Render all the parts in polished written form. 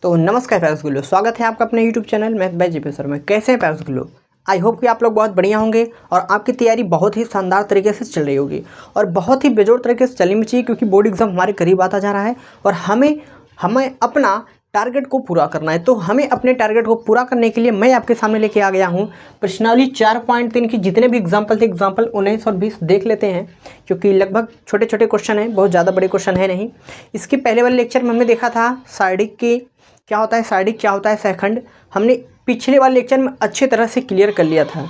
तो नमस्कार प्यारे गुल्लो, स्वागत है आपका अपने YouTube channel math bye JP sir में। कैसे हैं प्यारे गुल्लो? आई होप कि आप लोग बहुत बढ़िया होंगे और आपकी तैयारी बहुत ही शानदार तरीके से चल रही होगी और बहुत ही बेजोड़ तरीके से चलनी भी चाहिए, क्योंकि बोर्ड एग्जाम हमारे करीब आता जा रहा है और हमें अपना टारगेट को पूरा करना है। तो हमें अपने टारगेट को पूरा करने के लिए मैं आपके सामने लेके आ गया हूँ प्रश्नावली 4.3 की जितने भी एग्जाम्पल थे, एग्जाम्पल 19 और 20 देख लेते हैं, क्योंकि लगभग छोटे छोटे क्वेश्चन हैं, बहुत ज़्यादा बड़े क्वेश्चन है नहीं। इसके पहले वाले लेक्चर में हमने देखा था सारणी के क्या होता है, सारणी क्या होता है, सहखंड हमने पिछले वाले लेक्चर में अच्छे तरह से क्लियर कर लिया था।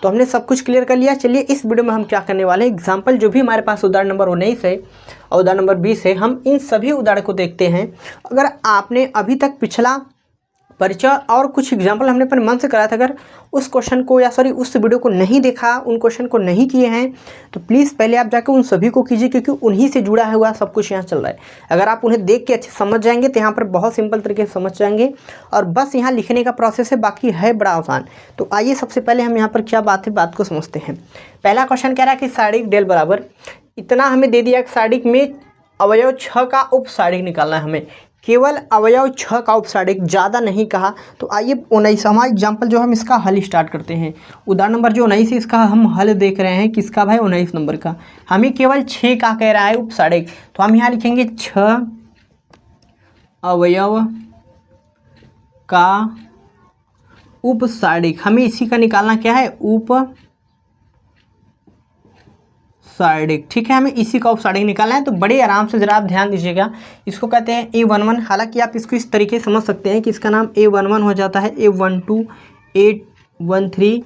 तो हमने सब कुछ क्लियर कर लिया। चलिए इस वीडियो में हम क्या करने वाले हैं, एग्जाम्पल जो भी हमारे पास उदाहरण नंबर 19 है और उदाहरण नंबर 20 है, हम इन सभी उदाहरण को देखते हैं। अगर आपने अभी तक पिछला परिचय और कुछ एग्जाम्पल हमने अपने मन से कराया था, अगर उस क्वेश्चन को उस वीडियो को नहीं देखा, उन क्वेश्चन को नहीं किए हैं, तो प्लीज़ पहले आप जाकर उन सभी को कीजिए, क्योंकि उन्हीं से जुड़ा हुआ सब कुछ यहाँ चल रहा है। अगर आप उन्हें देख के अच्छे समझ जाएंगे तो यहाँ पर बहुत सिंपल तरीके से समझ जाएंगे और बस यहाँ लिखने का प्रोसेस है, बाकी है बड़ा आसान। तो आइए सबसे पहले हम यहाँ पर क्या बात है, बात को समझते हैं। पहला क्वेश्चन कह रहा है कि सारणिक डेल बराबर इतना हमें दे दिया कि सारणिक में अवयव 6 का उपसारणिक निकालना है हमें, केवल अवयव 6 का उपसारणिक, ज़्यादा नहीं कहा। तो आइए 19वां एग्जाम्पल जो हम इसका हल स्टार्ट करते हैं। उदाहरण नंबर जो 19 है इसका हम हल देख रहे हैं, किसका भाई, 19 नंबर का। हमें केवल 6 का कह रहा है उपसारणिक, तो हम यहाँ लिखेंगे 6 अवयव का उपसारणिक। हमें इसी का निकालना क्या है, उपसारणिक। ठीक है, हमें इसी का उपसारणिक निकालना है। तो बड़े आराम से जरा आप ध्यान दीजिएगा, इसको कहते हैं A11। हालांकि आप इसको इस तरीके से समझ सकते हैं कि इसका नाम A11 हो जाता है, A12, A13,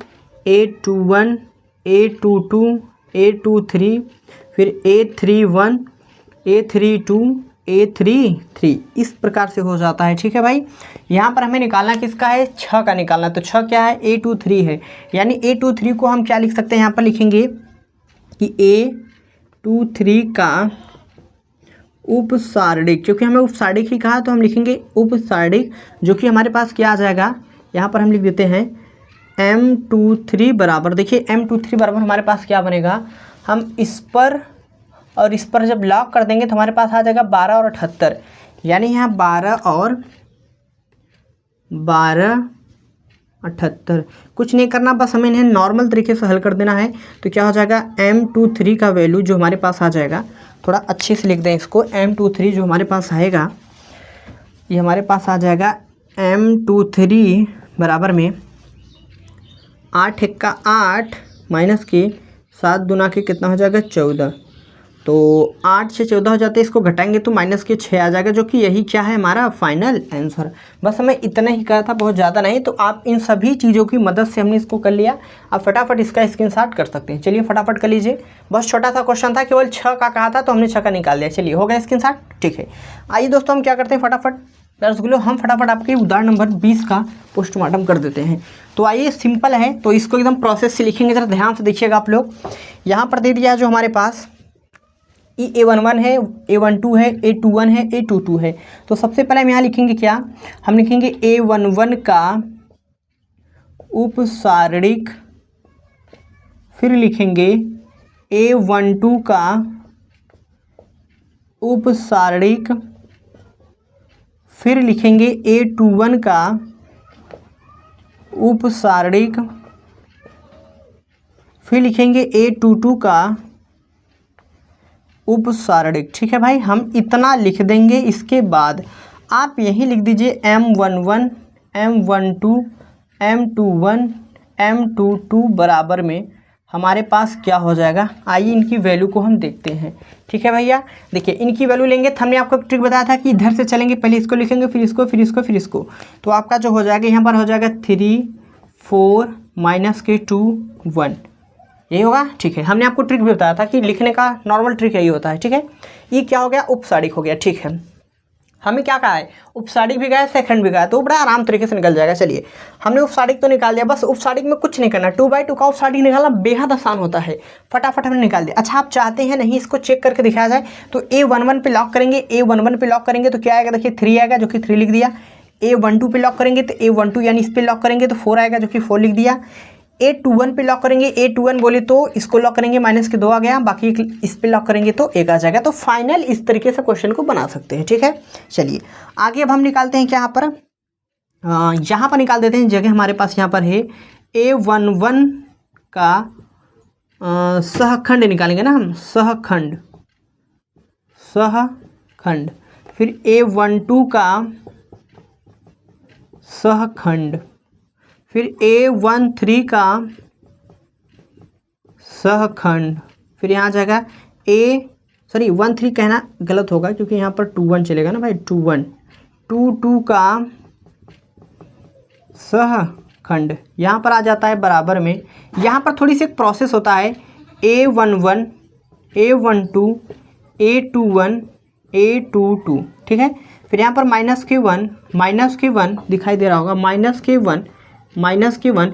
A21, A22, A23, फिर A31, A32, A33, इस प्रकार से हो जाता है। ठीक है भाई, यहाँ पर हमें निकालना किसका है, 6 का निकालना। तो 6 क्या है, A23 है, यानी A23 को हम क्या लिख सकते हैं, यहाँ पर लिखेंगे कि A23 का उपसारणिक, क्योंकि हमें उपसारणिक ही कहा तो हम लिखेंगे उपसारणिक, जो कि हमारे पास क्या आ जाएगा, यहाँ पर हम लिख देते हैं M23 बराबर। देखिए M23 बराबर हमारे पास क्या बनेगा, हम इस पर और इस पर जब लॉक कर देंगे तो हमारे पास आ जाएगा 12 और 78, यानी यहाँ 12 और 78। कुछ नहीं करना, बस हमें इन्हें नॉर्मल तरीके से हल कर देना है। तो क्या हो जाएगा, M23 का वैल्यू जो हमारे पास आ जाएगा, थोड़ा अच्छे से लिख दें इसको, M23 जो हमारे पास आएगा, ये हमारे पास आ जाएगा M23 बराबर में 8 एक का 8 माइनस के 7 दूना के कितना हो जाएगा, 14। तो 8 से 14 हो जाते हैं, इसको घटाएंगे तो माइनस के 6 आ जाएगा, जो कि यही क्या है, हमारा फाइनल आंसर। बस हमें इतना ही कहा था, बहुत ज़्यादा नहीं। तो आप इन सभी चीज़ों की मदद से हमने इसको कर लिया। आप फटाफट इसका स्क्रीनशॉट कर सकते हैं। चलिए फटाफट कर लीजिए, बस छोटा सा क्वेश्चन था, केवल 6 का कहा था तो हमने 6 का निकाल दिया। चलिए हो गया स्क्रीनशॉट, ठीक है। आइए दोस्तों हम क्या करते हैं, फटाफट दर्शकों हम फटाफट आपके उदाहरण नंबर 20 का पोस्टमार्टम कर देते हैं। तो आइए, सिंपल है, तो इसको एकदम प्रोसेस से लिखेंगे, जरा ध्यान से देखिएगा आप लोग। यहाँ पर दे दिया है जो हमारे पास A11 है, A12 है, A21 है, A22 है। तो सबसे पहले हम यहाँ लिखेंगे क्या, हम लिखेंगे A11 का उपसारणिक, फिर लिखेंगे A12 का उपसारणिक, फिर लिखेंगे A21 का उपसारणिक, फिर लिखेंगे A22 का उपसारणिक। ठीक है भाई, हम इतना लिख देंगे। इसके बाद आप यहीं लिख दीजिए M11, M12, M21, M22 बराबर में हमारे पास क्या हो जाएगा। आइए इनकी वैल्यू को हम देखते हैं। ठीक है भैया, देखिए इनकी वैल्यू लेंगे तो हमने आपको एक ट्रिक बताया था कि इधर से चलेंगे, पहले इसको लिखेंगे, फिर इसको, फिर इसको, फिर इसको। तो आपका जो हो जाएगा यहाँ पर हो जाएगा 3, 4 माइनस के 2, 1, यही होगा। ठीक है, हमने आपको ट्रिक भी बताया था कि लिखने का नॉर्मल ट्रिक यही होता है। ठीक है, ये क्या हो गया, उपसारणिक हो गया। ठीक है, हमें क्या कहा है, उपसारणिक भी गया, सेकंड भी गया, तो बड़ा आराम तरीके से निकल जाएगा। चलिए हमने उपसारणिक तो निकाल दिया, बस उपसारणिक में कुछ नहीं करना। 2/2 का उपसारणिक निकालना बेहद आसान होता है, फटाफट हमने निकाल दिया। अच्छा, आप चाहते हैं नहीं इसको चेक करके दिखाया जाए, तो A11 पे लॉक करेंगे, A11 पे लॉक करेंगे तो क्या आएगा, देखिए 3 आएगा, जो कि 3 लिख दिया। A12 पे लॉक करेंगे तो A12 यानी इस पर लॉक करेंगे तो 4 आएगा, जो कि 4 लिख दिया। A21 पे लॉक करेंगे, A21 बोले तो इसको लॉक करेंगे, माइनस के 2 आ गया, बाकी इस पे लॉक करेंगे तो 1 आ जाएगा। तो फाइनल इस तरीके से क्वेश्चन को बना सकते हैं, ठीक है। चलिए आगे अब हम निकालते हैं क्या यहाँ पर निकाल देते हैं। जगह हमारे पास यहाँ पर है A11 का सहखंड निकालेंगे ना हम, सहखंड, फिर A12 का सहखंड, फिर A13 का सहखंड, फिर यहाँ जाएगा 13 कहना गलत होगा क्योंकि यहाँ पर 21 चलेगा ना भाई, 22 का सहखंड यहाँ पर आ जाता है बराबर में। यहाँ पर थोड़ी सी एक प्रोसेस होता है, A11, A12, A21, A22, ठीक है। फिर यहाँ पर -के 1 दिखाई दे रहा होगा, -के 1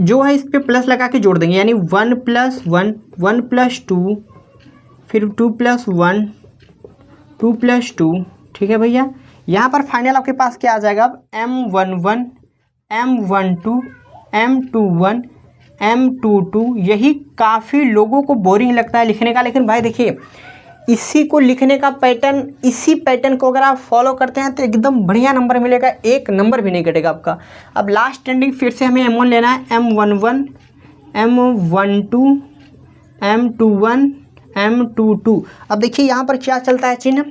जो है इस पे प्लस लगा के जोड़ देंगे, यानी 1 + 1, 1 + 2, फिर 2 + 1, 2 + 2, ठीक है भैया। यहाँ पर फाइनल आपके पास क्या आ जाएगा अब, M11, M12, M21, M22। यही काफ़ी लोगों को बोरिंग लगता है लिखने का, लेकिन भाई देखिए इसी को लिखने का पैटर्न, इसी पैटर्न को अगर आप फॉलो करते हैं तो एकदम बढ़िया नंबर मिलेगा, 1 नंबर भी नहीं कटेगा आपका। अब लास्ट ट्रेंडिंग फिर से हमें M1 लेना है, M11, M12, M21, M22। अब देखिए यहाँ पर क्या चलता है चिन्ह,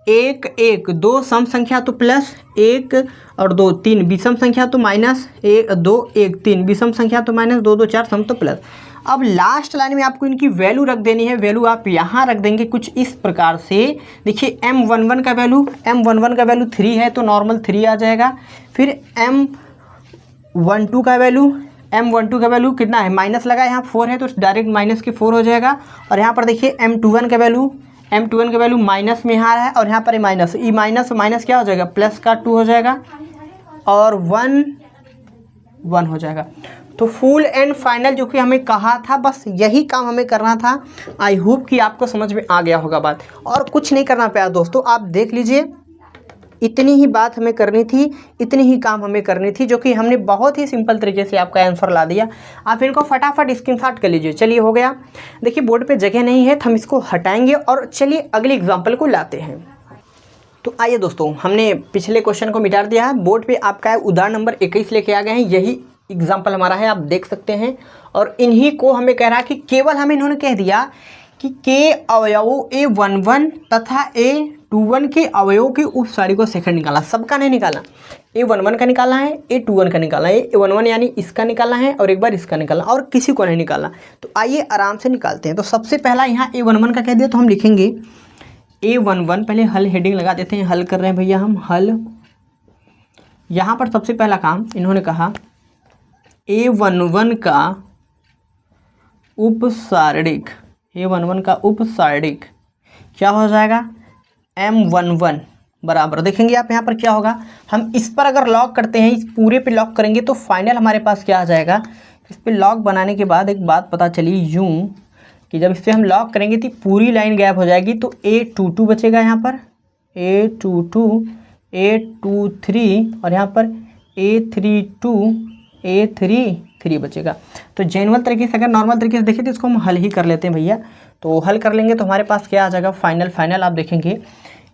1 1 2 सम संख्या तो प्लस, 1 और 2 3 विषम संख्या तो माइनस, 1 2 1 3 विषम संख्या तो माइनस, 2 2 4 सम तो प्लस। अब लास्ट लाइन में आपको इनकी वैल्यू रख देनी है। वैल्यू आप यहाँ रख देंगे कुछ इस प्रकार से, देखिए M11 का वैल्यू 3 है तो नॉर्मल 3 आ जाएगा। फिर M12 का वैल्यू कितना है, माइनस लगा यहाँ 4 है तो डायरेक्ट माइनस के 4 हो जाएगा। और यहाँ पर देखिए M21 का वैल्यू माइनस में यहाँ है, और यहाँ पर माइनस माइनस क्या हो जाएगा, प्लस का 2 हो जाएगा, और 1 हो जाएगा। तो फुल एंड फाइनल जो कि हमें कहा था, बस यही काम हमें करना था। आई होप कि आपको समझ में आ गया होगा बात, और कुछ नहीं करना पाया दोस्तों। आप देख लीजिए, इतनी ही बात हमें करनी थी, इतनी ही काम हमें करनी थी, जो कि हमने बहुत ही सिंपल तरीके से आपका आंसर ला दिया। आप इनको फटाफट स्क्रीनशॉट कर लीजिए। चलिए हो गया। देखिए बोर्ड पे जगह नहीं है तो हम इसको हटाएंगे, और चलिए अगले एग्जाम्पल को लाते हैं। तो आइए दोस्तों, हमने पिछले क्वेश्चन को मिटा दिया है। बोर्ड पे आपका उदाहरण नंबर 21 लेके आ गए हैं, यही एग्जाम्पल हमारा है, आप देख सकते हैं। और इन्हीं को हमें कह रहा है कि केवल हमें इन्होंने कह दिया कि के अवयवों A11 तथा A21 के अवयवों के उपसारी को सेकंड निकाला। सबका नहीं निकाला, A11 का निकाला है, A21 का निकाला है, A11 यानी इसका निकाला है, और एक बार इसका निकाला, और किसी को नहीं निकाला। तो आइए आराम से निकालते हैं। तो सबसे पहला यहाँ A11 का कह दिया तो हम लिखेंगे A11, पहले हल हेडिंग लगा देते हैं, हल कर रहे हैं भैया हम हल। यहाँ पर सबसे पहला काम इन्होंने कहा A11 का उपसारणिक, A11 का उपसारणिक क्या हो जाएगा, M11 बराबर, देखेंगे आप यहाँ पर क्या होगा। हम इस पर अगर लॉक करते हैं, इस पूरे पे लॉक करेंगे तो फाइनल हमारे पास क्या आ जाएगा। इस पे लॉक बनाने के बाद एक बात पता चली यूँ कि जब इस पर हम लॉक करेंगे तो पूरी लाइन गैप हो जाएगी, तो A22 बचेगा यहाँ पर, A22, A23, और यहाँ पर A32, A33 बचेगा। तो जेनुअल तरीके से, अगर नॉर्मल तरीके से देखें तो इसको हम हल ही कर लेते हैं भैया। तो हल कर लेंगे तो हमारे पास क्या आ जाएगा, फाइनल आप देखेंगे।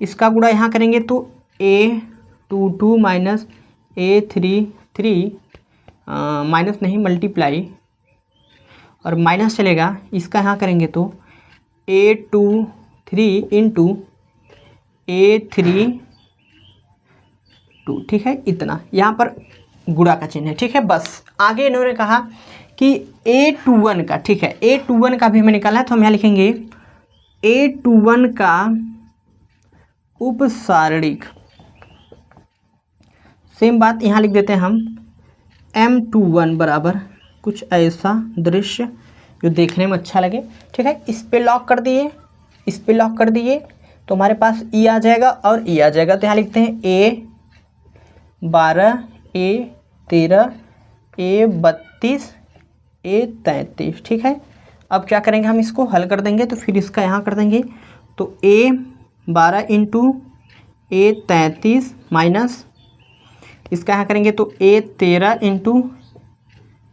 इसका गुणा यहाँ करेंगे तो A22 माइनस A33, माइनस नहीं मल्टीप्लाई, और माइनस चलेगा, इसका यहाँ करेंगे तो A23 इंटू A32, ठीक है। इतना यहाँ पर गुणा का चिन्ह है, ठीक है। बस आगे इन्होंने कहा कि A21 का, ठीक है, A21 का भी हमें निकालना है, तो हम यहाँ लिखेंगे A21 का उपसारणिक। सेम बात यहाँ लिख देते हैं हम, M21 बराबर कुछ ऐसा दृश्य जो देखने में अच्छा लगे, ठीक है। इस पे लॉक कर दिए, इस पे लॉक कर दिए तो हमारे पास E आ जाएगा और E आ जाएगा। तो यहाँ लिखते हैं A12, A13, A32, A33, ठीक है। अब क्या करेंगे, हम इसको हल कर देंगे, तो फिर इसका यहाँ कर देंगे, तो A12 इंटू A33 माइनस इसका यहाँ करेंगे तो A13 इंटू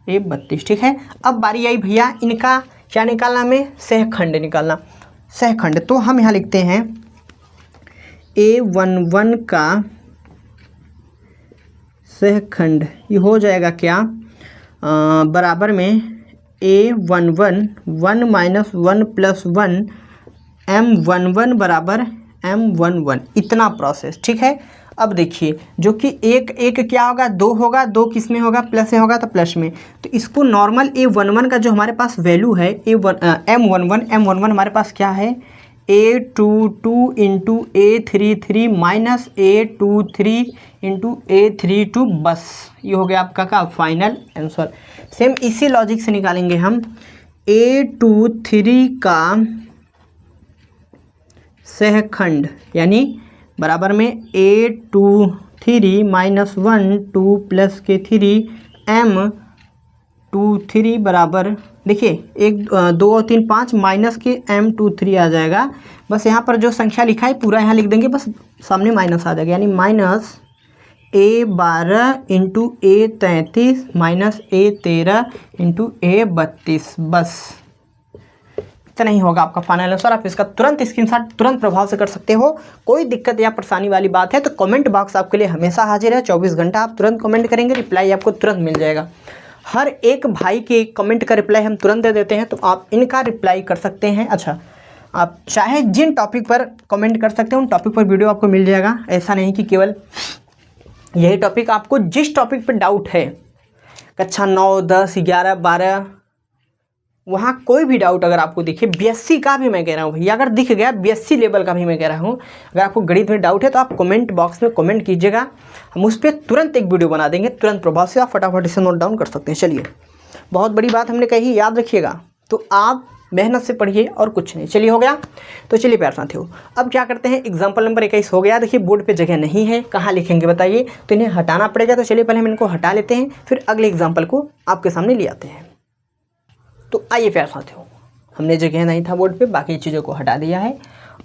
A32, ठीक है। अब बारी आई भैया इनका क्या निकालना, हमें सहखंड निकालना। सहखंड तो हम यहाँ लिखते हैं A11 का सहखंड, ये हो जाएगा क्या, बराबर में A11 1 - 1 + 1 M11 बराबर M11, इतना प्रोसेस, ठीक है। अब देखिए जो कि एक एक क्या होगा, 2 होगा, 2 किस में होगा, प्लस से होगा तो प्लस में, तो इसको नॉर्मल A11 का जो हमारे पास वैल्यू है M11 हमारे पास क्या है, A22 × A33 minus A23 × A32, बस ये हो गया आपका का फाइनल आंसर। सेम इसी लॉजिक से निकालेंगे हम A23 का सहखंड, यानी बराबर में A23 - 1 2 + के 3 M23 बराबर, देखिए 1 2 और 3 5 माइनस के M23 आ जाएगा। बस यहाँ पर जो संख्या लिखा है पूरा यहाँ लिख देंगे, बस सामने माइनस आ जाएगा, यानी minus A12 × A33 minus A13 × A32, बस इतना ही होगा आपका फाइनल आंसर। आप इसका तुरंत स्क्रीनशॉट तुरंत प्रभाव से कर सकते हो। कोई दिक्कत या परेशानी वाली बात है तो कमेंट बॉक्स आपके लिए हमेशा हाजिर है, 24 घंटा आप तुरंत कमेंट करेंगे, रिप्लाई आपको तुरंत मिल जाएगा। हर एक भाई के कमेंट का रिप्लाई हम तुरंत दे देते हैं, तो आप इनका रिप्लाई कर सकते हैं। अच्छा, आप चाहे जिन टॉपिक पर कमेंट कर सकते हैं उन टॉपिक पर वीडियो आपको मिल जाएगा। ऐसा नहीं कि केवल यही टॉपिक, आपको जिस टॉपिक पर डाउट है, कक्षा 9 10 11 12, वहाँ कोई भी डाउट अगर आपको दिखे, बीएससी का भी मैं कह रहा हूँ भैया, अगर दिख गया बीएससी लेवल का भी मैं कह रहा हूँ, अगर आपको गणित में डाउट है तो आप कमेंट बॉक्स में कमेंट कीजिएगा, हम उस पर तुरंत एक वीडियो बना देंगे, तुरंत प्रभाव से आप फटाफट इसे नोट डाउन कर सकते हैं। चलिए, बहुत बड़ी बात हमने कही, याद रखिएगा, तो आप मेहनत से पढ़िए और कुछ नहीं। चलिए, हो गया। तो चलिए प्यारे साथियों, अब क्या करते हैं, एग्जाम्पल नंबर 21 हो गया। देखिए बोर्ड पे जगह नहीं है, कहाँ लिखेंगे बताइए, तो इन्हें हटाना पड़ेगा। तो चलिए पहले हम इनको हटा लेते हैं, फिर अगले एग्जाम्पल को आपके सामने ले आते हैं। तो आइए प्यारे साथियों, हमने जगह नहीं था बोर्ड पे, बाकी चीज़ों को हटा दिया है।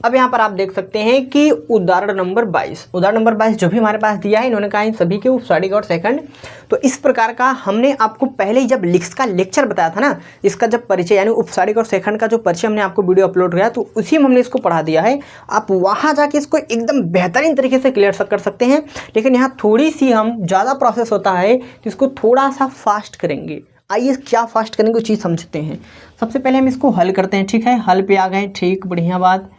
अब यहाँ पर आप देख सकते हैं कि उदाहरण नंबर 22 जो भी हमारे पास दिया है, इन्होंने कहा इन सभी के उपसारिक और सेकंड। तो इस प्रकार का हमने आपको पहले ही जब लिक्स का लेक्चर बताया था ना, इसका जब परिचय यानी उपसारिक और सेकंड का जो परिचय हमने आपको वीडियो अपलोड किया, तो उसी में हमने इसको पढ़ा दिया है। आप वहाँ जाके इसको एकदम बेहतरीन तरीके से क्लियर कर सकते हैं, लेकिन यहाँ थोड़ी सी हम ज़्यादा प्रोसेस होता है तो इसको थोड़ा सा फास्ट करेंगे। आइए क्या फास्ट करने की चीज़ समझते हैं। सबसे पहले हम इसको हल करते हैं, ठीक है। हल पे आ गए, ठीक, बढ़िया बात,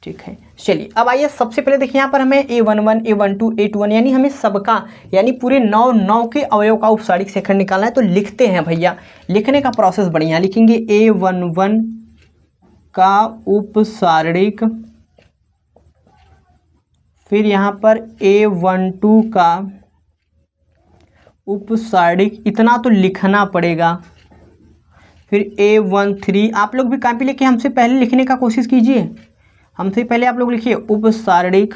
ठीक है। चलिए अब आइए, सबसे पहले देखिए यहाँ पर हमें A11 A12 A21 यानी हमें सबका यानी पूरे 9 के अवयव का उपसारिक सेकंड निकालना है। तो लिखते हैं भैया, लिखने का प्रोसेस बढ़िया, लिखेंगे A11 का उपसारिक, फिर यहाँ पर A12 का उपसारिक, इतना तो लिखना पड़ेगा। फिर A13, आप लोग भी कॉपी लेके हमसे पहले लिखने का कोशिश कीजिए, हमसे पहले आप लोग लिखिए उपसारिक।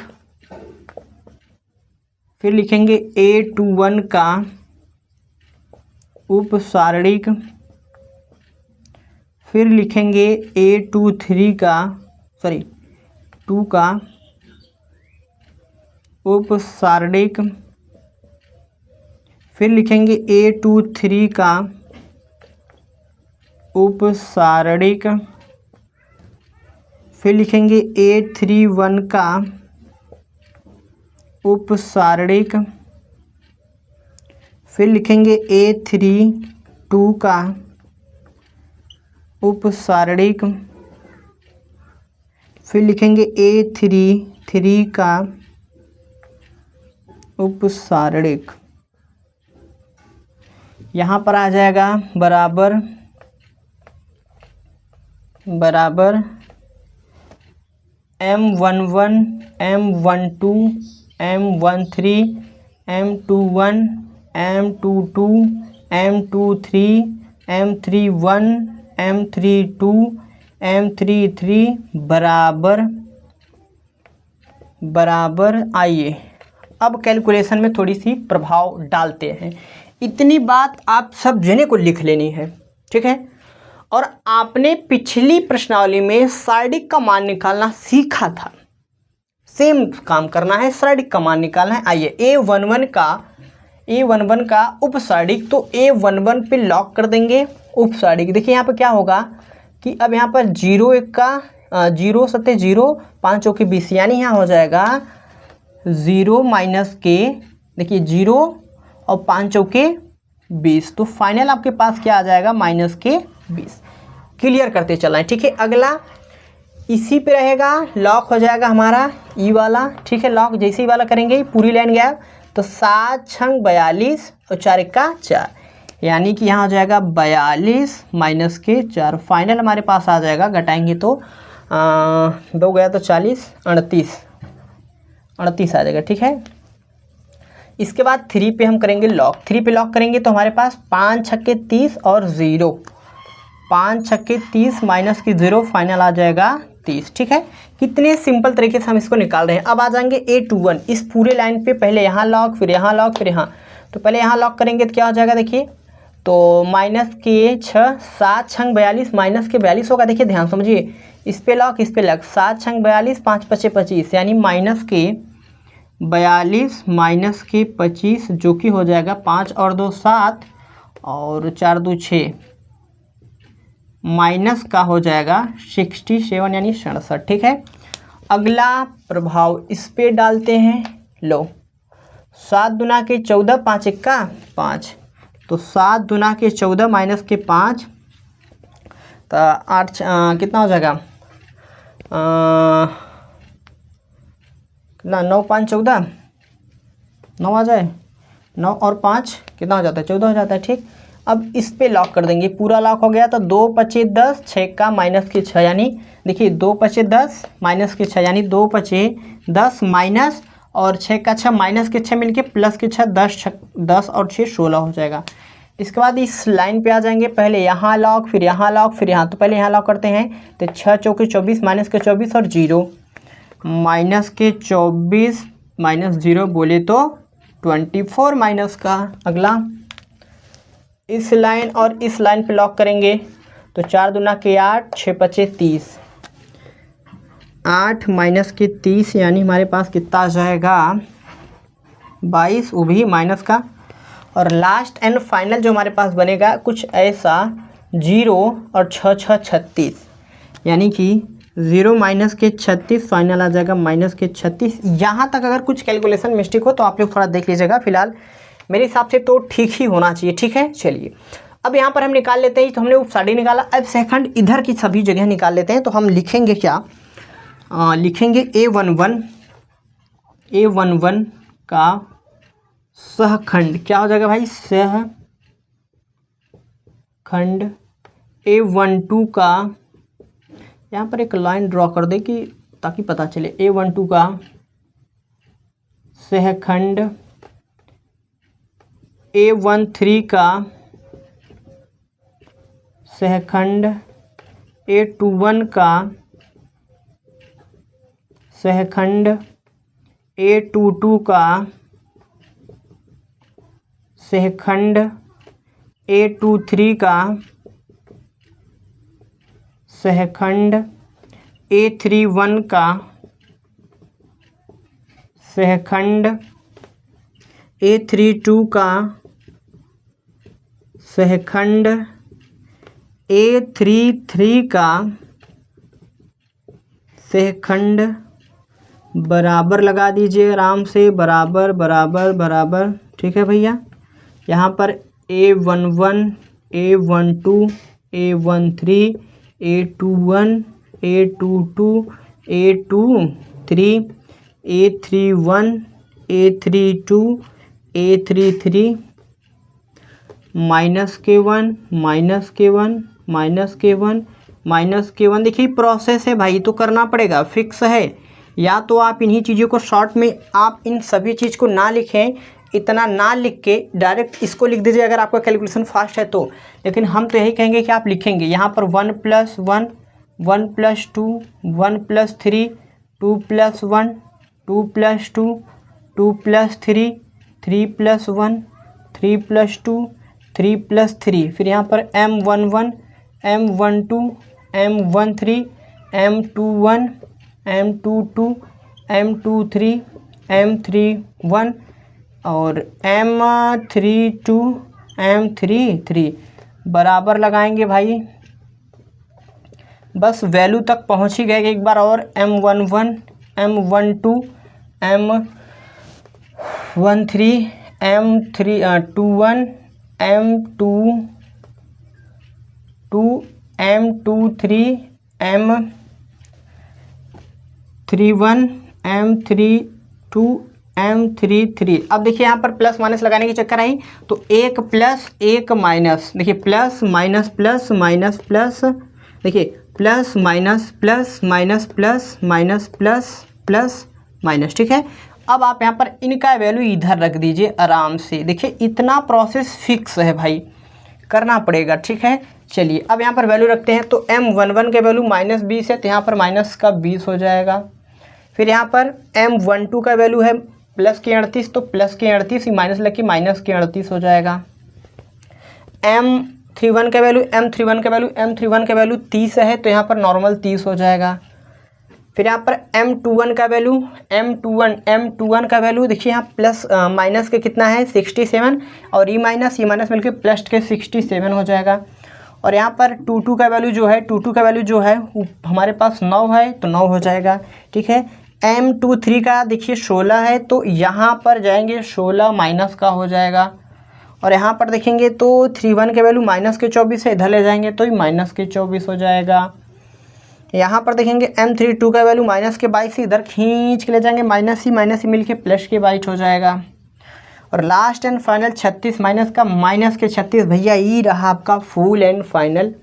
फिर लिखेंगे A21 का उपसारिक, फिर लिखेंगे A23 का 2 का उपसारिक, फिर लिखेंगे A23 का उपसारिक, फिर लिखेंगे A31 का उपसारिक, फिर लिखेंगे A32 का उपसारिक, फिर लिखेंगे A33 का उपसारिक। यहाँ पर आ जाएगा बराबर M11 M12 M13 M21 M22 M23 M31 M32 M33 बराबर। आइए अब कैलकुलेशन में थोड़ी सी प्रभाव डालते हैं। इतनी बात आप सब जने को लिख लेनी है, ठीक है। और आपने पिछली प्रश्नावली में सार्डिक का मान निकालना सीखा था, सेम काम करना है, सार्डिक का मान निकालना है। आइए A11 का A11 का उपसारिक, तो A11 पे लॉक कर देंगे उपसारिक। देखिए यहाँ पर क्या होगा कि अब यहाँ पर 0 1 का 0 सत्ते 0, 5 चौके 20, यानी यहाँ हो जाएगा 0 माइनस के, देखिए 0 और 5 चौके 20, तो फाइनल आपके पास क्या आ जाएगा माइनस के 20। क्लियर करते चलाएं, ठीक है। अगला इसी पे रहेगा, लॉक हो जाएगा हमारा ई वाला, ठीक है। लॉक जैसे ही वाला करेंगे पूरी लाइन गैप, तो 7 छंग 42 और 4 1 का 4, यानी कि यहाँ हो जाएगा 42 माइनस के 4। फाइनल हमारे पास आ जाएगा, घटाएंगे तो 2 गया तो 40, 38 आ जाएगा, ठीक है। इसके बाद 3 पे हम करेंगे लॉक। 3 पे लॉक करेंगे तो हमारे पास 5 छक्के 30 और 0, 5 छक्के 30 माइनस की 0, फाइनल आ जाएगा 30, ठीक है। कितने सिंपल तरीके से हम इसको निकाल रहे हैं। अब आ जाएंगे A21, इस पूरे लाइन पे पहले यहाँ लॉक, फिर यहाँ लॉक, फिर यहाँ, तो पहले यहाँ लॉक करेंगे तो क्या हो जाएगा, देखिए तो माइनस के 6, 7 छंग 42 माइनस के 42 होगा। देखिए ध्यान समझिए, इस पे लॉक, इस पे लॉक, 7 छंग 42, 5 पचे 25, यानी माइनस के 42 माइनस के 25, जो कि हो जाएगा 5 और 2 7 और 4 2 6, माइनस का हो जाएगा 67 यानी 67, ठीक है। अगला प्रभाव इस पे डालते हैं, लो 7 दूना के 14, 5 1 का 5, तो 7 दूना के 14 माइनस के 5, तो 8 कितना हो जाएगा, कितना 9 5 14, 9 आ जाए, 9 और 5 कितना हो जाता है, 14 हो जाता है, ठीक। अब इस पे लॉक कर देंगे, पूरा लॉक हो गया, तो 2 पचे 10, 6 का माइनस के 6, यानी देखिए 2 पचे 10 माइनस के 6, यानी 2 पचे 10 माइनस और 6 का 6 माइनस के 6 मिलके प्लस के 6, 10 और 6 16 हो जाएगा। इसके बाद इस लाइन पे आ जाएंगे, पहले यहाँ लॉक, फिर यहाँ लॉक, फिर यहाँ, तो पहले यहाँ लॉक करते हैं, तो 6 चौके 24 माइनस के 24 और 0, माइनस के 24 माइनस 0 बोले तो 24 माइनस का। अगला इस लाइन और इस लाइन पे लॉक करेंगे, तो 4 दूना के 8, 6 पचे 30, 8 माइनस के 30, यानी हमारे पास कितना आ जाएगा 22, वो भी माइनस का। और लास्ट एंड फाइनल जो हमारे पास बनेगा कुछ ऐसा, 0 और 6 6 36, यानी कि 0 माइनस के 36, फाइनल आ जाएगा माइनस के 36। यहाँ तक अगर कुछ कैलकुलेशन मिस्टेक हो तो आप लोग थोड़ा देख लीजिएगा, फिलहाल मेरे हिसाब से तो ठीक ही होना चाहिए, ठीक है। चलिए अब यहाँ पर हम निकाल लेते हैं, तो हमने उपसारी निकाला, अब सेकंड इधर की सभी जगह निकाल लेते हैं। तो हम लिखेंगे क्या, लिखेंगे A11 का सहखंड, क्या हो जाएगा भाई, सहखंड। A12 का, यहाँ पर एक लाइन ड्रॉ कर दे कि ताकि पता चले, A12 का सहखंड, A13 का सहखंड, A21 का सहखंड, A22 का सहखंड, A23 का सहखंड, A31 का सहखंड, A32 का सहखंड, A33 का सहखंड, बराबर लगा दीजिए आराम से, बराबर बराबर बराबर, ठीक है भैया। यहाँ पर A11, A12, A13, A21, A22, A23, A31, A32, A33, minus के 1, माइनस के 1, माइनस के 1, माइनस के 1। देखिए प्रोसेस है भाई, तो करना पड़ेगा, फिक्स है। या तो आप इन्हीं चीज़ों को शॉर्ट में, आप इन सभी चीज़ को ना लिखें, इतना ना लिख के डायरेक्ट इसको लिख दीजिए अगर आपका कैलकुलेशन फास्ट है तो। लेकिन हम तो यही कहेंगे कि आप लिखेंगे यहाँ पर 1 + 1, 1 + 2, 1 + 3, 2 + 1, 2 + 2, 2 + 3, 3 + 1, 3 + 2, 3 + 3, फिर यहाँ पर M11, M12, M13, M21, M22, M23, M31, और M32 बराबर लगाएंगे भाई, बस वैल्यू तक पहुंच ही गए एक बार, और M11 M12 M13 M21 M22 M23 M31 M32 M33। अब देखिए यहाँ पर प्लस माइनस लगाने की चक्कर आई तो एक प्लस एक माइनस, देखिए plus minus plus minus plus, देखिए plus minus plus minus plus minus plus plus minus. ठीक है, अब आप यहाँ पर इनका वैल्यू इधर रख दीजिए आराम से। देखिए इतना प्रोसेस फिक्स है भाई, करना पड़ेगा। ठीक है, चलिए अब यहाँ पर वैल्यू रखते हैं। तो M11 के वैल्यू -20 है तो यहाँ पर माइनस का 20 हो जाएगा। फिर यहाँ पर M12 का वैल्यू है प्लस के 38 तो प्लस के 38 ही माइनस लग के माइनस के 38 हो जाएगा। M31 का वैल्यू 30 है तो यहाँ पर नॉर्मल 30 हो जाएगा। फिर यहाँ पर M21 का वैल्यू देखिए यहाँ प्लस माइनस के कितना है 67 और ये माइनस मिलके प्लस के 67 हो जाएगा। और यहाँ पर 22 का वैल्यू जो है वो हमारे पास 9 है तो 9 हो जाएगा। ठीक है, M23 का देखिए 16 है तो यहाँ पर जाएंगे 16 माइनस का हो जाएगा। और यहाँ पर देखेंगे तो 31 के वैल्यू माइनस के 24 है, इधर ले जाएंगे तो माइनस के 24 हो जाएगा। यहाँ पर देखेंगे M32 का वैल्यू माइनस के 22 से इधर खींच के ले जाएंगे, माइनस ही मिलके प्लस के 22 हो जाएगा। और लास्ट एंड फाइनल 36 माइनस का माइनस के 36, भैया ये रहा आपका फुल एंड फाइनल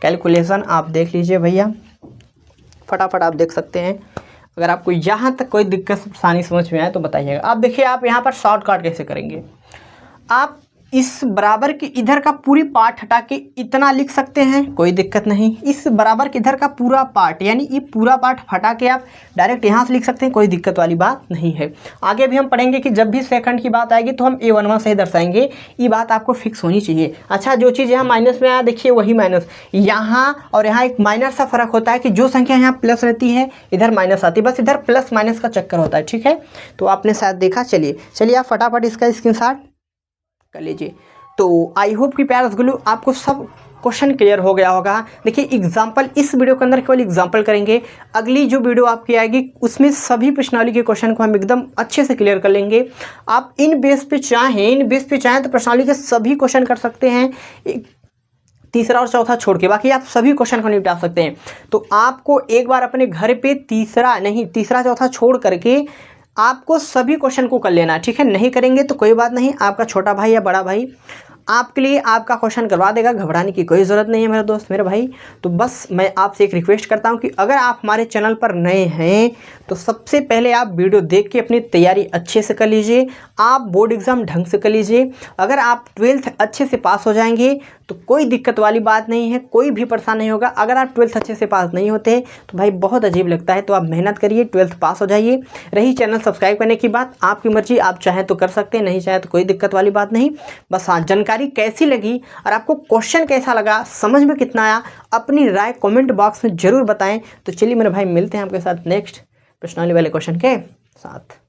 कैलकुलेशन। आप देख लीजिए भैया, फटाफट आप देख सकते हैं। अगर आपको यहाँ तक कोई दिक्कत आसानी समझ में आए तो बताइएगा। आप देखिए आप यहाँ पर शॉर्टकट कैसे करेंगे, आप इस बराबर के इधर का पूरी पार्ट हटा के इतना लिख सकते हैं, कोई दिक्कत नहीं। इस बराबर के इधर का पूरा पार्ट यानी ये पूरा पार्ट हटा के आप डायरेक्ट यहाँ से लिख सकते हैं, कोई दिक्कत वाली बात नहीं है। आगे भी हम पढ़ेंगे कि जब भी सेकंड की बात आएगी तो हम A11 से ही दर्शाएंगे, ये बात आपको फिक्स होनी चाहिए। अच्छा, जो चीज़ यहाँ माइनस में आया देखिए वही माइनस यहाँ, और यहाँ एक माइनर सा फर्क होता है कि जो संख्या यहाँ प्लस रहती है इधर माइनस आती है, बस इधर प्लस माइनस का चक्कर होता है। ठीक है, तो आपने शायद देखा। चलिए आप फटाफट इसका स्क्रीनशॉट कर लीजिए। तो आई होप कि प्यारे गुरु आपको सब क्वेश्चन क्लियर हो गया होगा। देखिए एग्जाम्पल इस वीडियो के अंदर केवल एग्जाम्पल करेंगे, अगली जो वीडियो आपकी आएगी उसमें सभी प्रश्नावली के क्वेश्चन को हम एकदम अच्छे से क्लियर कर लेंगे। आप इन बेस पे चाहें तो प्रश्नावली के सभी क्वेश्चन कर सकते हैं, तीसरा और चौथा छोड़ के, बाकी आप सभी क्वेश्चन को निपटा सकते हैं। तो आपको एक बार अपने घर पे तीसरा चौथा छोड़ करके आपको सभी क्वेश्चन को कर लेना। ठीक है, नहीं करेंगे तो कोई बात नहीं, आपका छोटा भाई या बड़ा भाई आपके लिए आपका क्वेश्चन करवा देगा, घबराने की कोई ज़रूरत नहीं है मेरा दोस्त मेरे भाई। तो बस मैं आपसे एक रिक्वेस्ट करता हूं कि अगर आप हमारे चैनल पर नए हैं तो सबसे पहले आप वीडियो देख के अपनी तैयारी अच्छे से कर लीजिए, आप बोर्ड एग्ज़ाम ढंग से कर लीजिए। अगर आप 12th अच्छे से पास हो जाएंगे तो कोई दिक्कत वाली बात नहीं है, कोई भी परेशान नहीं होगा। अगर आप 12th अच्छे से पास नहीं होते तो भाई बहुत अजीब लगता है, तो आप मेहनत करिए, 12th पास हो जाइए। रही चैनल सब्सक्राइब करने की बात, आपकी मर्जी, आप चाहें तो कर सकते हैं, नहीं चाहें तो कोई दिक्कत वाली बात नहीं। बस हाँ, जानकारी कैसी लगी और आपको क्वेश्चन कैसा लगा, समझ में कितना आया, अपनी राय कमेंट बॉक्स में ज़रूर बताएं। तो चलिए मेरे भाई, मिलते हैं आपके साथ नेक्स्ट प्रश्नावली वाले क्वेश्चन के साथ।